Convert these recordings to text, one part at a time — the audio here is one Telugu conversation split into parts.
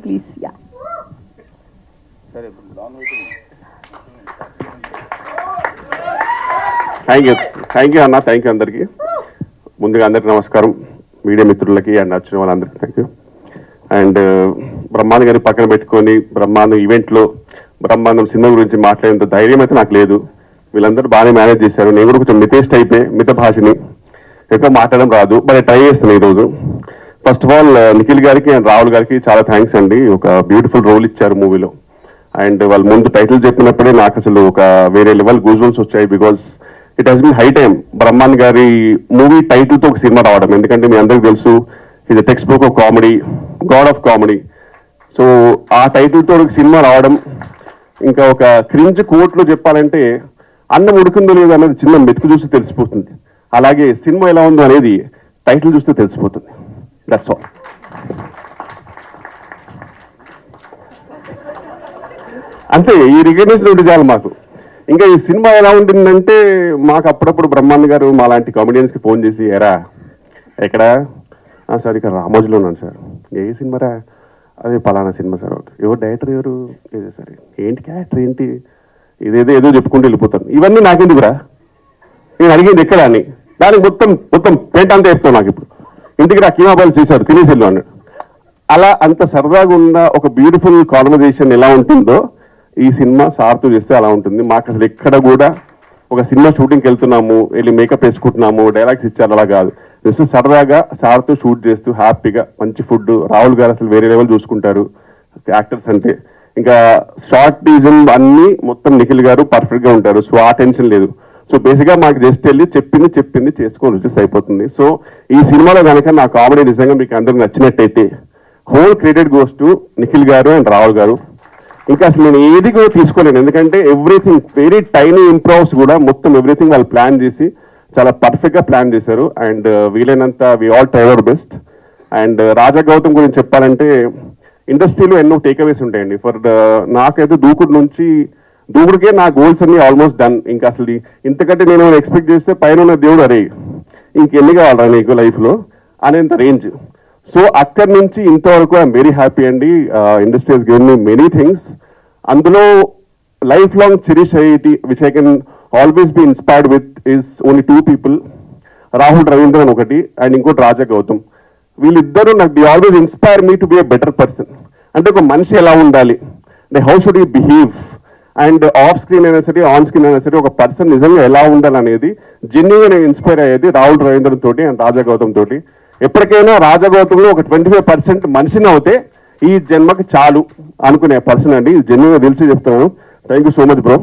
ప్లీజ్. యా థ్యాంక్ యూ అన్న. థ్యాంక్ యూ అందరికీ. ముందుగా అందరికీ నమస్కారం, మీడియా మిత్రులకి అండ్ వచ్చిన వాళ్ళందరికీ థ్యాంక్ యూ. అండ్ బ్రహ్మాండం గారిని పక్కన పెట్టుకొని బ్రహ్మాండం ఈవెంట్లో బ్రహ్మాండం సినిమా గురించి మాట్లాడేంత ధైర్యం అయితే నాకు లేదు. వీళ్ళందరూ బాగానే మేనేజ్ చేశారు. నేను కూడా కొంచెం మితేస్ట్ అయిపోయి మిత భాషని ఎక్కువ మాట్లాడడం రాదు, బట్ ట్రై చేస్తున్నాను ఈరోజు. ఫస్ట్ ఆఫ్ ఆల్ నిఖిల్ గారికి అండ్ రాహుల్ గారికి చాలా థ్యాంక్స్ అండి. ఒక బ్యూటిఫుల్ రోల్ ఇచ్చారు మూవీలో. అండ్ వాళ్ళు ముందు టైటిల్ చెప్పినప్పుడే నాకు అసలు ఒక వేరే లెవెల్ గూజ్బంప్స్ వచ్చాయి. Because it has been high time బ్రహ్మాన్ గారి మూవీ టైటిల్తో ఒక సినిమా రావడం. ఎందుకంటే మీ అందరికీ తెలుసు ఇది text book of comedy, God of comedy. So ఆ టైటిల్తో ఒక సినిమా రావడం, ఇంకా ఒక క్రింజ్ కోట్లో చెప్పాలంటే అన్నం ఉడికిందో లేదో అనేది చిన్న మెతుకు చూస్తే తెలిసిపోతుంది. అలాగే సినిమా ఎలా ఉందో అనేది టైటిల్ చూస్తే తెలిసిపోతుంది. That's all. అంతే, ఈ రికగ్నేషన్ ఉంటే చాలు మాకు. ఇంకా ఈ సినిమా ఎలా ఉంటుందంటే మాకు అప్పుడప్పుడు బ్రహ్మాండ్ గారు మా లాంటి కామెడియన్స్కి ఫోన్ చేసి, ఎరా ఎక్కడా సార్ ఇక్కడ రామోజీలో ఉన్నాను సార్. ఏ సినిమారా? అదే పలానా సినిమా సార్. ఎవరు డైరెక్టర్ ఎవరు? ఇదే సరే. ఏంటి క్యారెక్టర్ ఏంటి? ఇదేదో ఏదో చెప్పుకుంటూ వెళ్ళిపోతాను. ఇవన్నీ నాకెందుకురా? నేను అడిగింది ఎక్కడ అని. దానికి మొత్తం పెయింట్ అంతా చెప్తాను. నాకు ఇప్పుడు ఇంటికి రా కీమాబాలు చేశారు తినేసిల్లు అన్నాడు. అలా అంత సరదాగా ఉన్న ఒక బ్యూటిఫుల్ కాన్వర్జేషన్ ఎలా ఉంటుందో ఈ సినిమా సార్తో చేస్తే అలా ఉంటుంది. మాకు అసలు ఎక్కడ కూడా ఒక సినిమా షూటింగ్కి వెళ్తున్నాము, వెళ్ళి మేకప్ వేసుకుంటున్నాము, డైలాగ్స్ ఇచ్చారు, అలా కాదు. జస్ట్ సరదాగా సార్తో షూట్ చేస్తూ హ్యాపీగా మంచి ఫుడ్. రాహుల్ గారు అసలు వేరే లెవెల్ చూసుకుంటారు యాక్టర్స్ అంటే. ఇంకా షార్ట్ టీజన్ అన్నీ మొత్తం నిఖిల్ గారు పర్ఫెక్ట్గా ఉంటారు. సో ఆ టెన్షన్ లేదు. సో బేసిక్గా మాకు జస్ట్ వెళ్ళి చెప్పింది చేసుకొని వచ్చేసి అయిపోతుంది. సో ఈ సినిమాలో కనుక నా కామెడీ నిజంగా మీకు అందరికి నచ్చినట్టయితే whole credit goes to Nikhil గారు అండ్ రాహుల్ గారు. ఇంకా అసలు నేను ఏది కూడా తీసుకోలేను, ఎందుకంటే ఎవ్రీథింగ్ వెరీ టైనీ ఇంప్రూవ్స్ కూడా మొత్తం ఎవ్రీథింగ్ వాళ్ళు ప్లాన్ చేసి చాలా పర్ఫెక్ట్గా ప్లాన్ చేశారు. అండ్ వీలైనంత we all try our best. And Raja Gautam గురించి చెప్పాలంటే ఇండస్ట్రీలో ఎన్నో టేక్అవేస్ ఉంటాయండి. నాకైతే దూకుడికే నా గోల్స్ అన్ని ఆల్మోస్ట్ డన్. ఇంకా అసలు ఇంతకంటే నేను ఎక్స్పెక్ట్ చేస్తే పైన ఉన్న దేవుడు అరే ఇంకెన్ని కావాలరా నీకు లైఫ్లో అనేంత రేంజ్. సో అక్కడి నుంచి ఇంతవరకు ఐఎమ్ వెరీ హ్యాపీ అండి. Industry has given me many things. అందులో లైఫ్ లాంగ్ చెరిష్ అయ్యేటి which I can always be inspired with is only 2 people. Rahul Ravindran ఒకటి అండ్ ఇంకోటి రాజా గౌతమ్. వీళ్ళిద్దరూ నాకు the always inspire me to be a better person. అంటే ఒక మనిషి ఎలా ఉండాలి, అంటే how should you behave, and off screen అయినా సరే ఆన్ స్క్రీన్ అయినా సరే ఒక పర్సన్ నిజంగా ఎలా ఉండాలనేది జెన్యూన్గా నేను ఇన్స్పైర్ అయ్యేది రాహుల్ రవీంద్రన్ తోటి అండ్ రాజా గౌతమ్ తోటి. ఎప్పటికైనా రాజా గౌతమ్లో ఒక 25% మనిషిని అవుతే ఈ జన్మకి చాలు అనుకునే పర్సన్ అండి. జెన్యూన్గా తెలిసి చెప్తున్నాను. Thank you so much bro.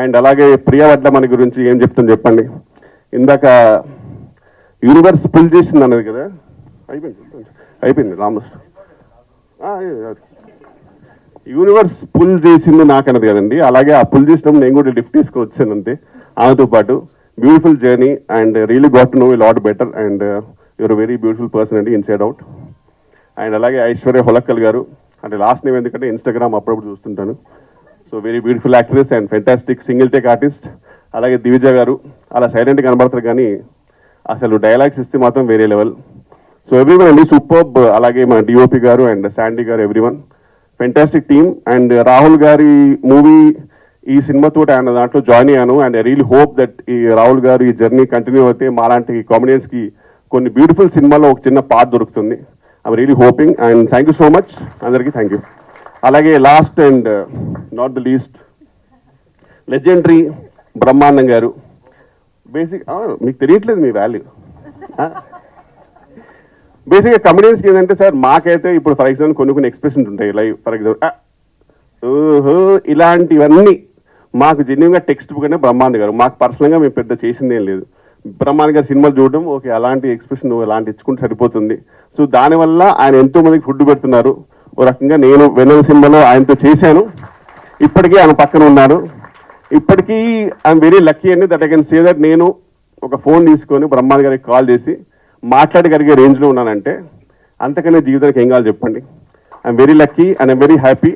And అలాగే ప్రియా వడ్లమణి గురించి ఏం చెప్తాను చెప్పండి. ఇందాక యూనివర్స్ పుల్ చేసింది అన్నది కదా, అయిపోయింది రామకృష్ణ. యూనివర్స్ పుల్ చేసింది నాకు అన్నది కదండి. అలాగే ఆ పుల్ చేసినప్పుడు నేను కూడా లిఫ్ట్ తీసుకొని వచ్చాను అంతే. ఆమెతో పాటు beautiful journey and really got to know a lot better. And you are very beautiful person అండి ఇన్సైడ్ అవుట్. అండ్ అలాగే ఐశ్వర్య హొలక్కల్ గారు, అంటే లాస్ట్ నేమ్ ఎందుకంటే ఇన్స్టాగ్రామ్ అప్పుడప్పుడు చూస్తుంటాను. So very beautiful actress and fantastic single take artist. అలాగే దివిజ గారు అలా సైలెంట్గా కనబడతారు కానీ అసలు డైలాగ్స్ ఇస్తే మాత్రం వేరే లెవెల్. సో ఎవ్రీవన్ అండి సూపర్బ్. అలాగే మన డిఓపి గారు అండ్ శాండీ గారు, everyone fantastic team. And Rahul గారి మూవీ ఈ సినిమాతో ఆయన దాంట్లో జాయిన్ అయ్యాను. And I really hope that ఈ రాహుల్ గారు ఈ జర్నీ కంటిన్యూ అయితే మాలాంటి కామెడియన్స్కి కొన్ని బ్యూటిఫుల్ సినిమాలో ఒక చిన్న పార్ట్ దొరుకుతుంది. I'm really hoping. And thank you so much అందరికీ, థ్యాంక్ యూ. అలాగే last and not the least legendary బ్రహ్మాండం గారు. బేసిక్ మీకు తెలియట్లేదు మీ వాల్యూ. బేసిక్గా కమెడియన్స్కి ఏంటంటే సార్ మాకైతే ఇప్పుడు ఫర్ ఎగ్జాంపుల్ కొన్ని ఎక్స్ప్రెషన్స్ ఉంటాయి. లైక్ ఫర్ ఎగ్జాంపుల్ ఓహో ఇలాంటివన్నీ మాకు జెన్యున్గా టెక్స్ట్ బుక్ అంటే బ్రహ్మాండ గారు. మాకు పర్సనల్గా మేము పెద్ద చేసింది ఏం లేదు. బ్రహ్మాండ గారు సినిమాలు చూడడం ఓకే అలాంటి ఎక్స్ప్రెషన్ అలాంటి ఇచ్చుకుంటే సరిపోతుంది. సో దానివల్ల ఆయన ఎంతో మందికి ఫుడ్ పెడుతున్నారు. ఓ రకంగా నేను వెన్నెల సినిమాలో ఆయనతో చేశాను. ఇప్పటికీ ఆయన పక్కన ఉన్నారు. ఇప్పటికీ ఐఎమ్ వెరీ లక్కీ అండి that I can say that నేను ఒక ఫోన్ తీసుకొని బ్రహ్మాండ గారికి కాల్ చేసి మాట్లాడగలిగే రేంజ్లో ఉన్నానంటే అంతకన్నా జీవితానికి ఏం కావాలి చెప్పండి. I'm very lucky and I'm very happy.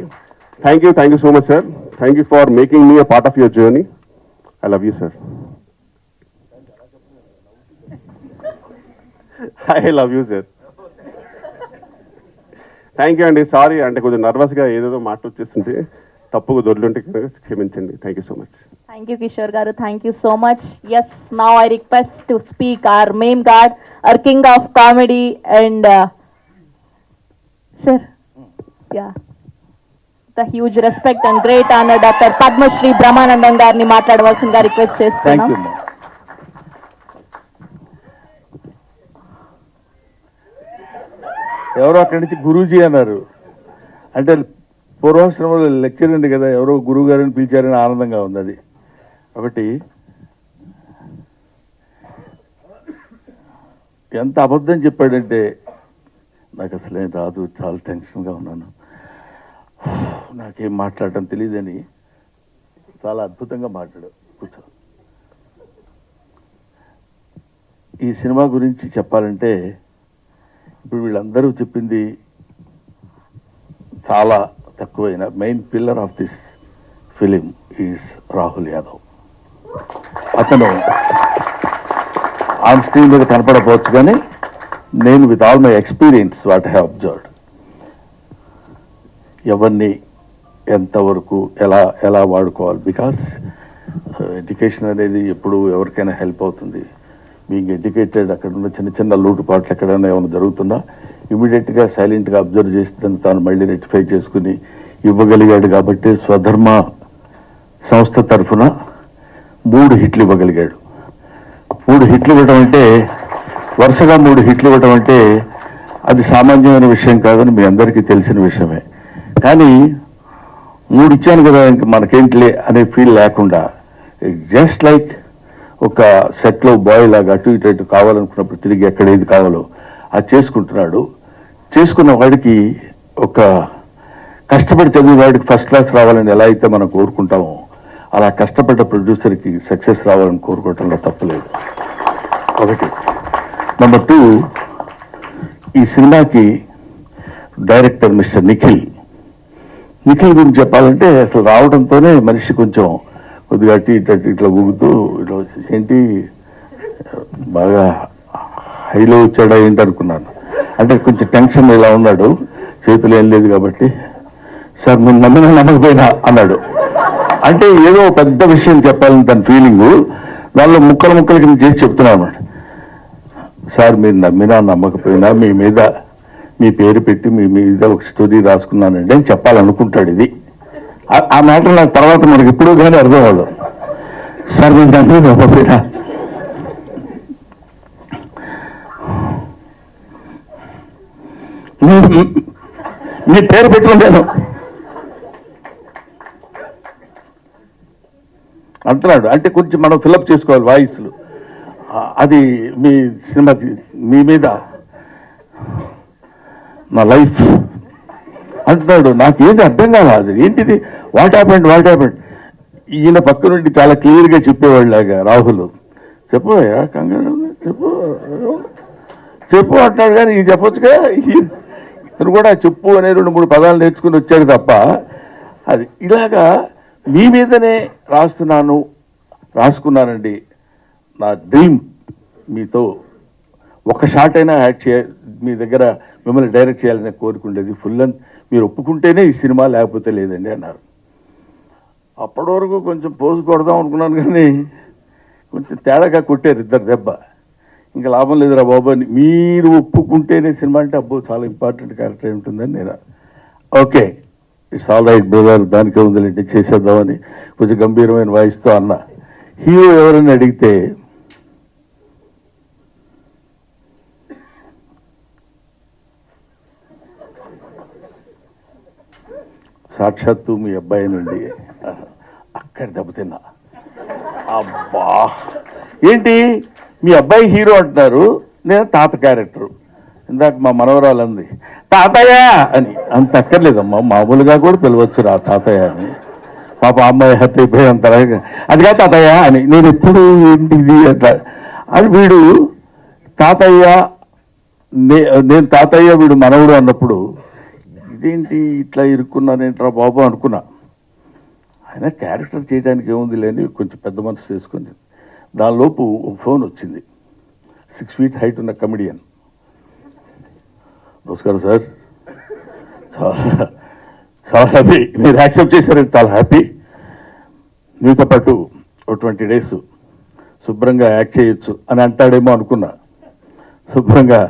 Thank you so much sir. Thank you for making me a part of your journey. I love you sir. I love you sir. Thank you అండి. సారీ అంటే కొంచెం నర్వస్గా ఏదేదో మాటలు వచ్చేసింది, తప్పుగా దొర్లుంటే క్షమించండి. Thank you so much. Thank you, Kishore Garu. Thank you so much. Yes, now I request to speak our meme god, our king of comedy, and sir, yeah, the huge respect and great honor, Dr. Padma Shri Brahmanandam Garni మాట్లాడవలసిందిగా రిక్వెస్ట్ చేస్తున్నాం. Thank you. ఎవరో అక్కడి నుంచి గురూజీ అన్నారు, అంటే పూర్వాశ్రమంలో లెక్చర్ ఉంది కదా, ఎవరో గురువు గారిని పిలిచారని ఆనందంగా ఉంది. అది ఒకటి. ఎంత అబద్ధం చెప్పాడంటే నాకు అసలు ఏం రాదు, చాలా టెన్షన్గా ఉన్నాను, నాకేం మాట్లాడటం తెలియదని చాలా అద్భుతంగా మాట్లాడు. కూర్చో. ఈ సినిమా గురించి చెప్పాలంటే ఇప్పుడు వీళ్ళందరూ చెప్పింది చాలా తక్కువైన main pillar of this film is Rahul Yadav. అతను ఆన్ స్క్రీన్ మీద కనపడకపోవచ్చు, కానీ నేను with all my experience what have observed, ఎవరిని ఎంతవరకు ఎలా వాడుకోవాలి. బికాస్ ఎడ్యుకేషన్ అనేది ఎప్పుడు ఎవరికైనా హెల్ప్ అవుతుంది. బీయింగ్ ఎడ్యుకేటెడ్, అక్కడ ఉన్న చిన్న చిన్న లోటుపాట్లు ఎక్కడైనా ఏమైనా జరుగుతున్నా ఇమీడియట్గా సైలెంట్గా అబ్జర్వ్ చేసి దాన్ని తాను మళ్ళీ రెక్టిఫై చేసుకుని ఇవ్వగలిగాడు. కాబట్టి స్వధర్మ సంస్థ తరఫున 3 హిట్లు ఇవ్వగలిగాడు. 3 హిట్లు ఇవ్వడం అంటే, వరుసగా 3 హిట్లు ఇవ్వడం అంటే అది సామాన్యమైన విషయం కాదని మీ అందరికీ తెలిసిన విషయమే. కానీ 3 ఇచ్చాను కదా ఇంక మనకేంటిలే అనే ఫీల్ లేకుండా, జస్ట్ లైక్ ఒక సెట్లో బాయ్ లాగా అటు ఇటు కావాలనుకున్నప్పుడు తిరిగి ఎక్కడ ఏది కావాలో అది చేసుకుంటున్నాడు. చేసుకున్న వాడికి, ఒక కష్టపడి చదివిన వాడికి ఫస్ట్ క్లాస్ రావాలని ఎలా అయితే మనం కోరుకుంటామో, అలా కష్టపడ్డ ప్రొడ్యూసర్కి సక్సెస్ రావాలని కోరుకోవటంలో తప్పులేదు. ఒకటి. నెంబర్ 2, ఈ సినిమాకి డైరెక్టర్ మిస్టర్ నిఖిల్ గురించి చెప్పాలంటే, అసలు రావడంతోనే మనిషి కొంచెం కొద్దిగా అటు ఇట్లా ఊగుతూ ఇట్లా ఏంటి బాగా హైలో వచ్చాడా ఏంటి అనుకున్నాను. అంటే కొంచెం టెన్షన్ ఇలా ఉన్నాడు, చేతులు ఏం లేదు కాబట్టి, సార్ మీరు నమ్మినా నమ్మకపోయినా అన్నాడు. అంటే ఏదో పెద్ద విషయం చెప్పాలని తన ఫీలింగు, దానిలో ముక్కలు కింద చేసి చెప్తున్నాను. సార్ మీరు నమ్మినా నమ్మకపోయినా మీ మీద మీ పేరు పెట్టి మీ మీద ఒక స్టోరీ రాసుకున్నానండి అని చెప్పాలనుకుంటాడు. ఇది ఆ మ్యాటర్ నాకు తర్వాత మనకి ఇప్పుడు కానీ అర్థం అవ్వదు. సార్ మీరు నమ్మి నమ్మకపోయినా మీ పేరు పెట్టుకుంటాను అంటున్నాడు. అంటే కొంచెం మనం ఫిలప్ చేసుకోవాలి వాయిస్లు. అది మీ సినిమా మీ మీద నా లైఫ్ అంటున్నాడు. నాకేంటి అర్థం కాదు, ఏంటిది, వాట్ హ్యాపెండ్. ఈయన పక్క నుండి చాలా క్లియర్గా చెప్పేవాళ్ళలాగా రాహుల్, చెప్పవయ్యా కంగారు, చెప్పు అంటాడు. కానీ ఇది చెప్పొచ్చుగా, ఇతను కూడా చెప్పు అనే 2-3 పదాలు నేర్చుకుని వచ్చాడు తప్ప, అది ఇలాగా మీ మీదనే రాసుకున్నానండి. నా డ్రీమ్ మీతో ఒక షాట్ అయినా యాడ్ మీ దగ్గర మిమ్మల్ని డైరెక్ట్ చేయాలని కోరుకుండేది. ఫుల్ లెంత్ మీరు ఒప్పుకుంటేనే ఈ సినిమా, లేకపోతే లేదండి అన్నారు. అప్పటి వరకు కొంచెం పోజు కొడదాం అనుకున్నాను, కానీ కొంచెం తేడాగా కొట్టారు 2 దెబ్బ. ఇంకా లాభం లేదురా బాబు అని, మీరు ఒప్పుకుంటేనే సినిమా అంటే అబ్బో చాలా ఇంపార్టెంట్ క్యారెక్టర్ ఉంటుందని నేను, okay it's all right brother, దానికే ఉందిలేండి చేసేద్దామని కొంచెం గంభీరమైన వాయిస్తో అన్న. హీరో ఎవరని అడిగితే సాక్షాత్తు మీ అబ్బాయి నుండి అక్కడ దెబ్బతిన్నా. అబ్బా ఏంటి మీ అబ్బాయి హీరో అంటున్నారు, నేను తాత క్యారెక్టరు. ఇందాక మా మనవరాలు అంది తాతయ్య అని. అంత అక్కర్లేదమ్మా, మామూలుగా కూడా పిలవచ్చు రా తాతయ్య అని. పాప అమ్మాయి హత్య అయిపోయి అంత అదిగా తాతయ్య అని. నేను ఎప్పుడు ఏంటిది అట్లా అని, వీడు తాతయ్య నేను తాతయ్య వీడు మనవుడు అన్నప్పుడు ఇదేంటి ఇట్లా ఇరుక్కున్నానేంట్రా బాబు అనుకున్నా. ఆయన క్యారెక్టర్ చేయడానికి ఏముంది లేని కొంచెం పెద్ద మనసు చేసుకుంది. దానిలోపు ఒక ఫోన్ వచ్చింది. 6 feet హైట్ ఉన్న కమెడియన్, నమస్కారం సార్ చాలా చాలా హ్యాపీ. మీరు యాక్సెప్ట్ చేశారంటే చాలా హ్యాపీ. మీతో పాటు ఒక 20 days శుభ్రంగా యాక్ట్ చేయొచ్చు అని అంటాడేమో అనుకున్నా. శుభ్రంగా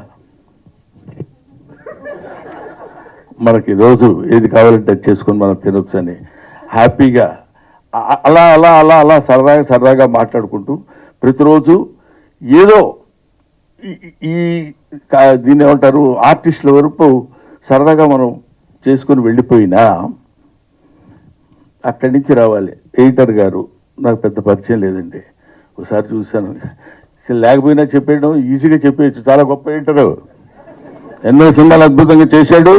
మనకి రోజు ఏది కావాలంటే అది చేసుకొని మనం తినొచ్చు అని హ్యాపీగా అలా అలా అలా అలా సరదాగా సరదాగా మాట్లాడుకుంటూ ప్రతిరోజు ఏదో దీన్ని ఏమంటారు ఆర్టిస్టుల వరకు సరదాగా మనం చేసుకొని వెళ్ళిపోయినా అక్కడి నుంచి రావాలి. ఎడిటర్ గారు నాకు పెద్ద పరిచయం లేదండి, ఒకసారి చూశాను. లేకపోయినా చెప్పేయడం ఈజీగా చెప్పేయచ్చు, చాలా గొప్ప ఎడిటరు, ఎన్నో సినిమాలు అద్భుతంగా చేశాడు.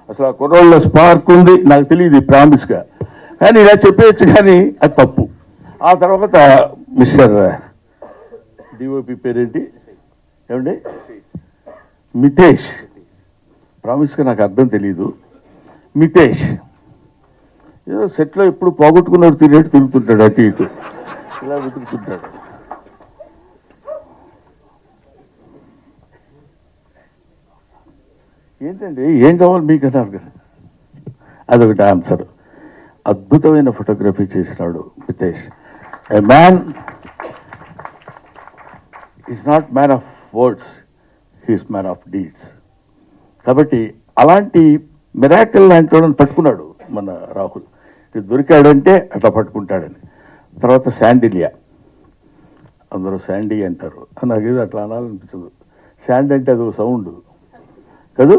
అసలు ఆ కుర్రోళ్ళ స్పార్క్ ఉంది, నాకు తెలియదు ప్రామిస్గా, కానీ ఇలా చెప్పేయచ్చు, కానీ అది తప్పు. ఆ తర్వాత మిస్టర్ డిఓపి పేరేంటి ఏమండి, మితేష్, ప్రామిస్గా నాకు అర్థం తెలీదు. మితేష్ ఏదో సెట్లో ఎప్పుడు పోగొట్టుకున్నాడు తినేట్టు తిరుగుతుంటాడు, అటు ఇటు ఇలా వెతుకుతుంటాడు. ఏంటండి ఏం కావాలి మీకు అన్నారు కదా, అదొకటి ఆన్సర్. అద్భుతమైన ఫోటోగ్రఫీ చేసినాడు Mitesh. A man is not man of words, he's man of deeds. కాబట్టి అలాంటి మిరాకిల్ లాంటి వాళ్ళని పట్టుకున్నాడు మన రాహుల్. ఇది దొరికాడంటే అట్లా పట్టుకుంటాడని. తర్వాత శాండిలియా, అందరూ శాండీ అంటారు, నాకేదో అట్లా అనాలనిపించదు. శాండ్ అంటే అది ఒక సౌండ్ కాదు,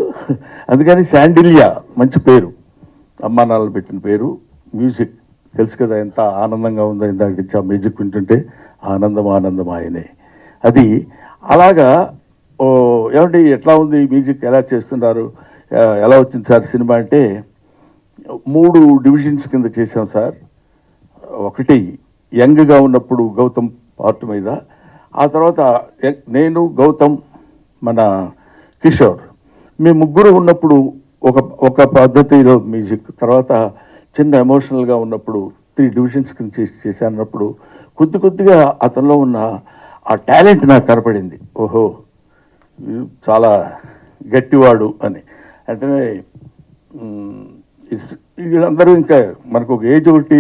అందుకని శాండిలియా మంచి పేరు, అమ్మా నాన్నలు పెట్టిన పేరు. మ్యూజిక్ తెలుసు కదా ఎంత ఆనందంగా ఉందో, ఇందాక నుంచి ఆ మ్యూజిక్ వింటుంటే ఆనందం ఆనందం ఆయనే. అది అలాగా. ఏమండి ఎట్లా ఉంది మ్యూజిక్, ఎలా చేస్తున్నారు, ఎలా వచ్చింది సార్ సినిమా అంటే 3 divisions కింద చేసాం సార్. ఒకటి యంగ్గా ఉన్నప్పుడు గౌతమ్ పార్ట్ మీద, ఆ తర్వాత నేను గౌతమ్ మన కిషోర్, మేము ముగ్గురు ఉన్నప్పుడు ఒక పద్ధతిలో మ్యూజిక్, తర్వాత చిన్న ఎమోషనల్గా ఉన్నప్పుడు 3 divisions కింద చేశానప్పుడు కొద్దిగా అతనిలో ఉన్న ఆ టాలెంట్ నాకు కనపడింది. ఓహో చాలా గట్టివాడు అని. అంటే వీళ్ళందరూ ఇంకా మనకు ఒక ఏజ్ ఒకటి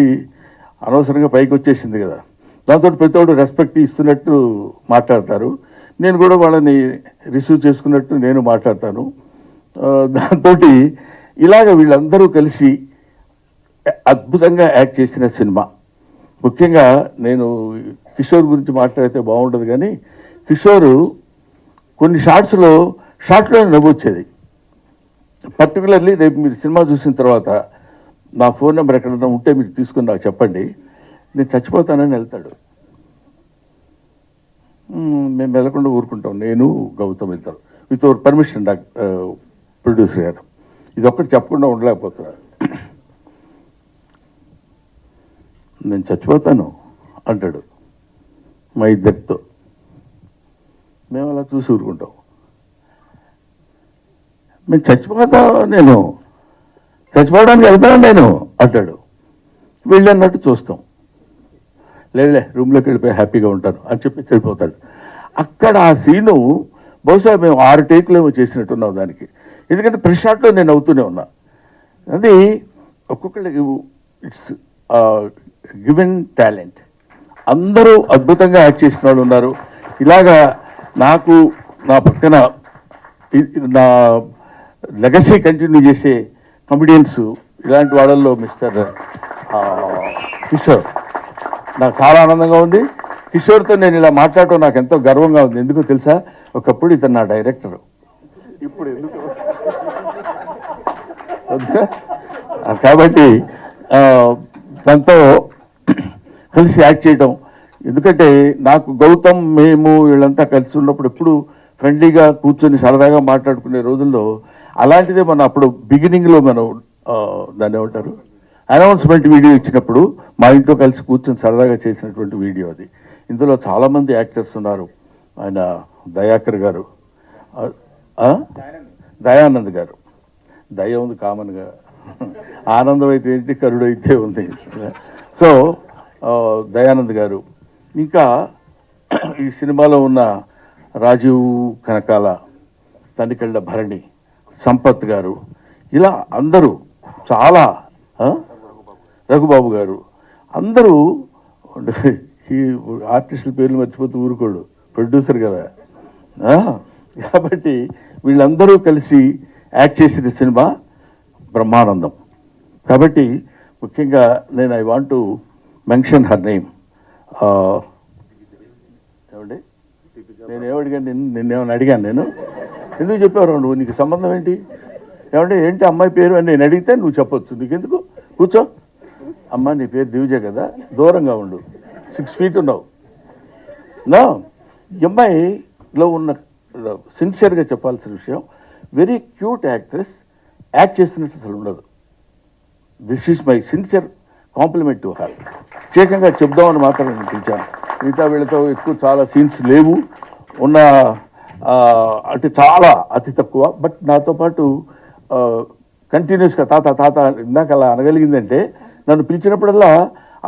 అనవసరంగా పైకి వచ్చేసింది కదా, దాంతో ప్రతివాడు రెస్పెక్ట్ ఇస్తున్నట్టు మాట్లాడతారు. నేను కూడా వాళ్ళని రిసీవ్ చేసుకున్నట్టు నేను మాట్లాడతాను. దాంతో ఇలాగ వీళ్ళందరూ కలిసి అద్భుతంగా యాక్ట్ చేసిన సినిమా. ముఖ్యంగా నేను కిషోర్ గురించి మాట్లాడితే బాగుండదు, కానీ కిషోరు కొన్ని షార్ట్లో నవ్వొచ్చేది. పర్టికులర్లీ రేపు మీరు సినిమా చూసిన తర్వాత నా ఫోన్ నెంబర్ ఎక్కడన్నా ఉంటే మీరు తీసుకుని నాకు చెప్పండి, నేను చచ్చిపోతానని వెళ్తాడు. మేము వెళ్లకుండా ఊరుకుంటాం, నేను గౌతమ్ వెళ్తారు విత్ అవర్ పర్మిషన్. ప్రొడ్యూసర్ గారు ఇది ఒక్కటి చెప్పకుండా ఉండలేకపోతున్నారు. నేను చచ్చిపోతాను అంటాడు మా ఇద్దరితో. మేము అలా చూసి ఊరుకుంటాం. మేము నేను చచ్చిపోవడానికి వెళ్తాను నేను అంటాడు. వెళ్ళన్నట్టు చూస్తాం. లేదులే రూమ్లోకి వెళ్ళిపోయి హ్యాపీగా ఉంటాను అని చెప్పి వెళ్ళిపోతాడు. అక్కడ ఆ సీను బహుశా మేము 6 takes ఏమో చేసినట్టున్నాం దానికి, ఎందుకంటే ప్రెస్ షాట్లో నేను అవుతూనే ఉన్నా. అది ఒక్కొక్కళ్ళకి ఇట్స్ గివెన్ టాలెంట్. అందరూ అద్భుతంగా యాక్ట్ చేసిన వాళ్ళు ఉన్నారు. ఇలాగా నాకు నా పక్కన నా లెగసీ కంటిన్యూ చేసే కమెడియన్స్ ఇలాంటి వాళ్ళల్లో మిస్టర్ కిషోర్ నాకు చాలా ఆనందంగా ఉంది. కిషోర్తో నేను ఇలా మాట్లాడటం నాకు ఎంతో గర్వంగా ఉంది. ఎందుకో తెలుసా, ఒకప్పుడు ఇతను నా డైరెక్టర్, ఇప్పుడు ఎందుకు కాబట్టి తనతో కలిసి యాక్ట్ చేయడం. ఎందుకంటే నాకు గౌతమ్ మేము వీళ్ళంతా కలిసి ఉన్నప్పుడు ఎప్పుడు ఫ్రెండ్లీగా కూర్చొని సరదాగా మాట్లాడుకునే రోజుల్లో అలాంటిదే మనం అప్పుడు బిగినింగ్లో మనం దాన్ని ఏమంటారు అనౌన్స్మెంట్ వీడియో ఇచ్చినప్పుడు మా ఇంట్లో కలిసి కూర్చొని సరదాగా చేసినటువంటి వీడియో అది. ఇందులో చాలామంది యాక్టర్స్ ఉన్నారు. ఆయన దయాకర్ గారు, దయానంద్ గారు, దయ ఉంది కామన్గా, ఆనందం అయితే ఏంటి కరుడు అయితే ఉంది. సో దయానంద్ గారు, ఇంకా ఈ సినిమాలో ఉన్న రాజీవ్ కనకాల, తనికెళ్ళ భరణి, సంపత్ గారు, ఇలా అందరూ చాలా రఘుబాబు గారు అందరూ ఈ ఆర్టిస్టుల పేర్లు మర్చిపోతూ ఊరుకోడు, ప్రొడ్యూసర్ కదా. కాబట్టి వీళ్ళందరూ కలిసి యాక్ట్ చేసిన సినిమా బ్రహ్మానందం. కాబట్టి ముఖ్యంగా నేను I want to mention her name. ఏమండి, నేను ఏమడిగాను, నిన్నేమని అడిగాను? నేను ఎందుకు చెప్పావు నువ్వు, నీకు సంబంధం ఏంటి? ఏమంటే ఏంటి అమ్మాయి పేరు అని నేను అడిగితే నువ్వు చెప్పొచ్చు, నీకెందుకు? కూర్చో. అమ్మ నీ పేరు దివిజ కదా, దూరంగా ఉండు, 6 feet ఉన్నావు. నా ఈ అమ్మాయిలో ఉన్న సిన్సియర్గా చెప్పాల్సిన విషయం, వెరీ క్యూట్ యాక్ట్రెస్, యాక్ట్ చేస్తున్నట్టు అసలు ఉండదు. This is my sincere compliment to her. ప్రత్యేకంగా చెప్దామని మాత్రం నేను పిలిచాను. మిగతా వీళ్ళతో ఎక్కువ చాలా సీన్స్ లేవు, ఉన్న అంటే చాలా అతి తక్కువ. బట్ నాతో పాటు కంటిన్యూస్గా తాత తాత ఇందాక అలా అనగలిగిందంటే, నన్ను పిలిచినప్పుడల్లా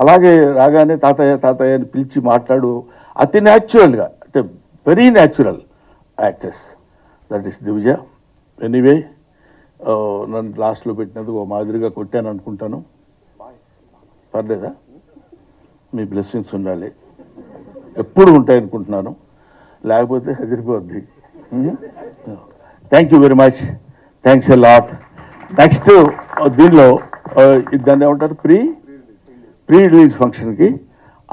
అలాగే రాగానే తాతయ్య తాతయ్య అని పిలిచి మాట్లాడు, అతి న్యాచురల్గా, అంటే very natural actress. That is Divija. Anyway, నన్ను లాస్ట్లో పెట్టినందుకు ఓ మాదిరిగా కొట్టాను అనుకుంటాను. పర్లేదా? మీ బ్లెస్సింగ్స్ ఉండాలి, ఎప్పుడు ఉంటాయనుకుంటున్నాను, లేకపోతే ఎదిరిపోద్ది. Thank you very much, thanks a lot. Next దీనిలో దాన్ని ఏమంటారు, ప్రీ రిలీజ్ ఫంక్షన్కి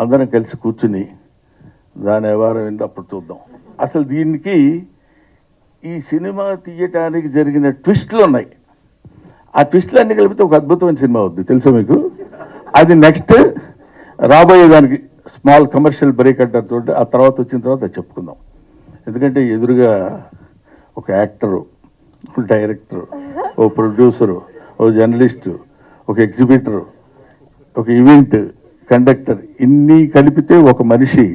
అందరం కలిసి కూర్చుని దాని వ్యవహారం ఏంటో అప్పుడు చూద్దాం. అసలు దీనికి ఈ సినిమా తీయటానికి జరిగిన ట్విస్ట్లు ఉన్నాయి. ఆ ట్విస్ట్లు అన్ని కలిపితే ఒక అద్భుతమైన సినిమా అవుద్ది, తెలుసా మీకు? అది నెక్స్ట్ రాబోయేదానికి స్మాల్ కమర్షియల్ బ్రేక్ అంటారు చూడండి, ఆ తర్వాత వచ్చిన తర్వాత అది చెప్పుకుందాం. ఎందుకంటే ఎదురుగా ఒక యాక్టరు, డైరెక్టరు, ఓ ప్రొడ్యూసరు, ఓ జర్నలిస్టు, ఒక ఎగ్జిబిటరు, ఒక ఈవెంట్ కండక్టర్, ఇన్ని కలిపితే ఒక మనిషి.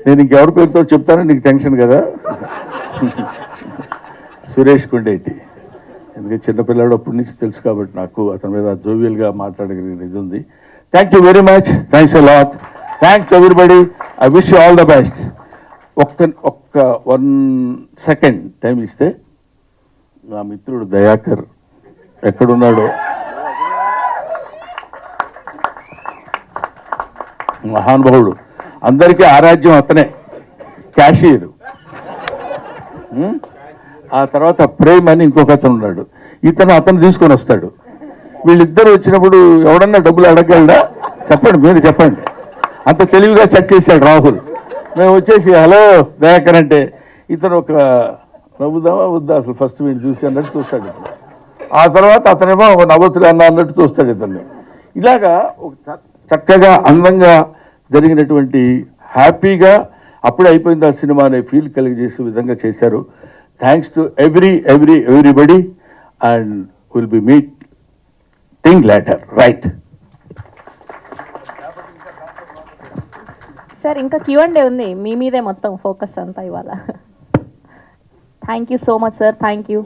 నేను ఇంకెవరి పేరుతో చెప్తానో నీకు టెన్షన్ కదా. సురేష్ కొండేటి, ఎందుకంటే చిన్నపిల్లాడు అప్పటి నుంచి తెలుసు కాబట్టి నాకు అతని మీద జోవియల్గా మాట్లాడగలిగిన ఇది ఉంది. Thank you very much, thanks a lot, thanks everybody. I wish you all the best. ఒక్క 1 second టైం ఇస్తే నా మిత్రుడు దయాకర్ ఎక్కడున్నాడో, మహానుభావుడు, అందరికీ ఆరాధ్యం అతనే, క్యాషియర్. ఆ తర్వాత ప్రేమ్ అని ఇంకొక అతను ఉన్నాడు, అతను తీసుకొని వస్తాడు. వీళ్ళిద్దరు వచ్చినప్పుడు ఎవడన్నా డబ్బులు అడగలడా? చెప్పండి, మీరు చెప్పండి. అంత తెలివిగా సెట్ చేశాడు రాహుల్. మేము వచ్చేసి హలో దయాకర్ అంటే ఇతను ఒక నవ్వుదామా వద్దా అసలు ఫస్ట్ వీళ్ళు చూసి అన్నట్టు చూస్తాడు. ఆ తర్వాత అతనేమో నవ్వుతులే అన్నట్టు చూస్తాడు ఇతన్ని. ఇలాగా ఒక చక్కగా అందంగా జరిగినటువంటి, హ్యాపీగా అప్పుడే అయిపోయింది ఆ సినిమా అనే ఫీల్ కలిగజేసే విధంగా చేశారు. Thanks to everybody, and will be meeting later, right? Sir ఇంకా Q&A ఉంది, మీ మీదే మొత్తం ఫోకస్ అంతా ఇవాళ. Thank you so much sir, thank you.